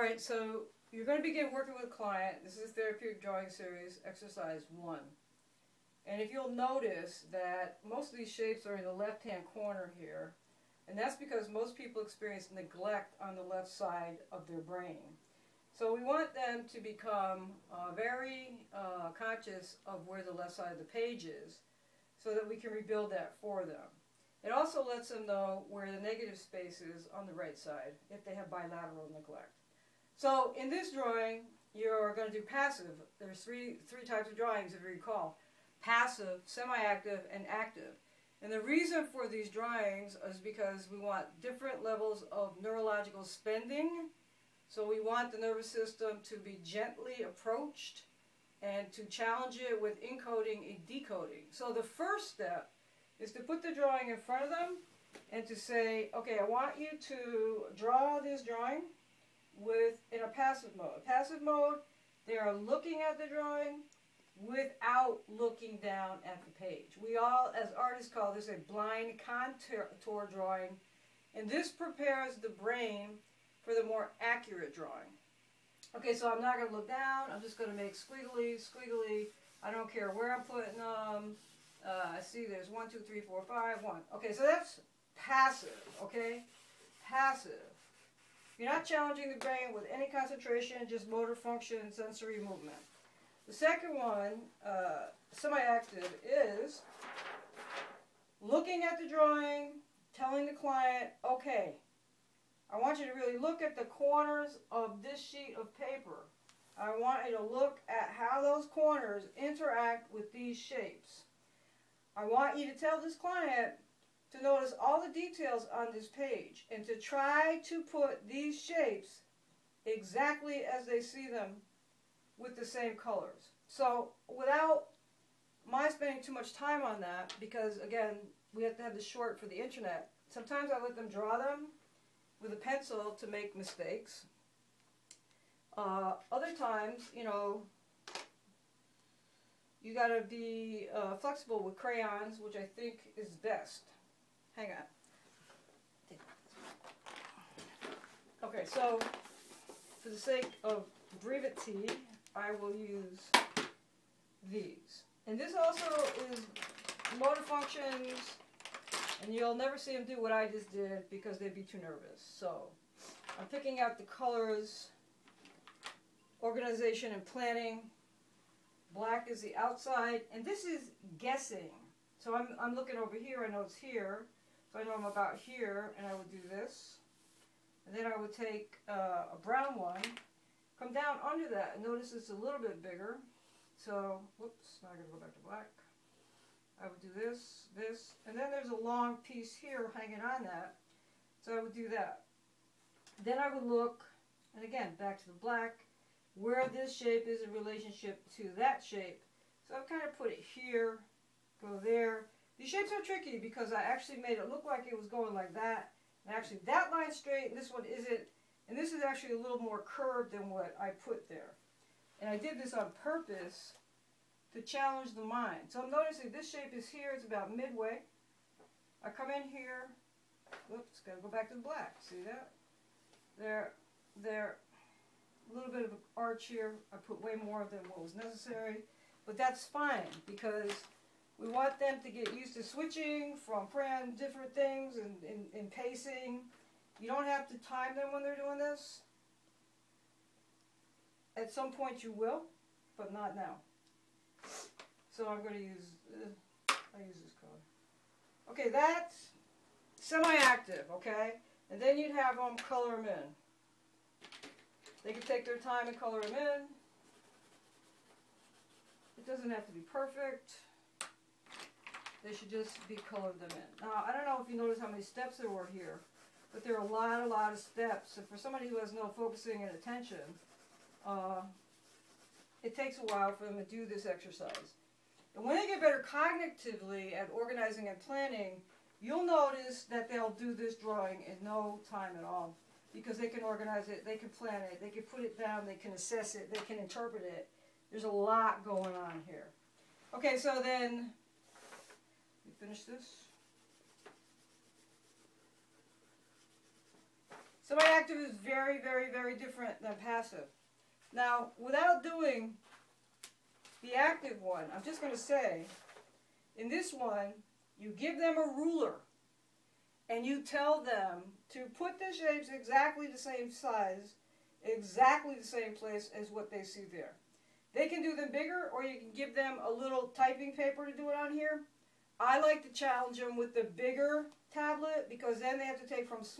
Alright, so you're going to begin working with a client. This is Therapeutic Drawing Series, Exercise 1. And if you'll notice that most of these shapes are in the left-hand corner here, and that's because most people experience neglect on the left side of their brain. So we want them to become very conscious of where the left side of the page is, so that we can rebuild that for them. It also lets them know where the negative space is on the right side, if they have bilateral neglect. So in this drawing, you're going to do passive. There's three types of drawings, if you recall. Passive, semi-active, and active. And the reason for these drawings is because we want different levels of neurological spending. So we want the nervous system to be gently approached and to challenge it with encoding and decoding. So the first step is to put the drawing in front of them and to say, okay, I want you to draw this drawing in a passive mode. Passive mode, they are looking at the drawing without looking down at the page. We all, as artists, call this a blind contour drawing, and this prepares the brain for the more accurate drawing. Okay, so I'm not going to look down. I'm just going to make squiggly, squiggly. I don't care where I'm putting them. I see there's 1, 2, 3, 4, 5, 1. Okay, so that's passive, okay? Passive. You're not challenging the brain with any concentration, just motor function and sensory movement. The second one, semi-active, is looking at the drawing, telling the client, okay, I want you to really look at the corners of this sheet of paper. I want you to look at how those corners interact with these shapes. I want you to tell this client to notice all the details on this page and to try to put these shapes exactly as they see them with the same colors. So without my spending too much time on that, because again, we have to have this short for the internet, sometimes I let them draw them with a pencil to make mistakes. Other times, you know, you got to be flexible with crayons, which I think is best. Hang on. Okay, so for the sake of brevity, I will use these. And this also is motor functions, and you'll never see them do what I just did because they'd be too nervous. So I'm picking out the colors, organization and planning. Black is the outside, and this is guessing. So I'm looking over here, I know it's here, so I know I'm about here, and I would do this. And then I would take a brown one, come down under that, and notice it's a little bit bigger. So, whoops, now I gotta go back to black. I would do this, this, and then there's a long piece here hanging on that. So I would do that. Then I would look, and again, back to the black, where this shape is in relationship to that shape. So I've kind of put it here, go there. These shapes are tricky because I actually made it look like it was going like that. And actually that line's straight and this one isn't. And this is actually a little more curved than what I put there. And I did this on purpose to challenge the mind. So I'm noticing this shape is here, it's about midway. I come in here, whoops, gotta go back to the black. See that? There, a little bit of an arch here. I put way more than what was necessary. But that's fine because we want them to get used to switching from different things and pacing. You don't have to time them when they're doing this. At some point you will, but not now. So I'm going to use, I use this color. Okay, that's semi-active, okay? And then you'd have them color them in. They can take their time and color them in. It doesn't have to be perfect. They should just be colored them in. Now, I don't know if you notice how many steps there were here, but there are a lot of steps. And for somebody who has no focusing and attention, it takes a while for them to do this exercise. And when they get better cognitively at organizing and planning, you'll notice that they'll do this drawing in no time at all. Because they can organize it, they can plan it, they can put it down, they can assess it, they can interpret it. There's a lot going on here. Okay, so then, we finish this. Semi-active is very, very, very different than passive. Now, without doing the active one, I'm just going to say, in this one, you give them a ruler, and you tell them to put the shapes exactly the same size, exactly the same place as what they see there. They can do them bigger, or you can give them a little typing paper to do it on here. I like to challenge them with the bigger tablet, because then they have to take from small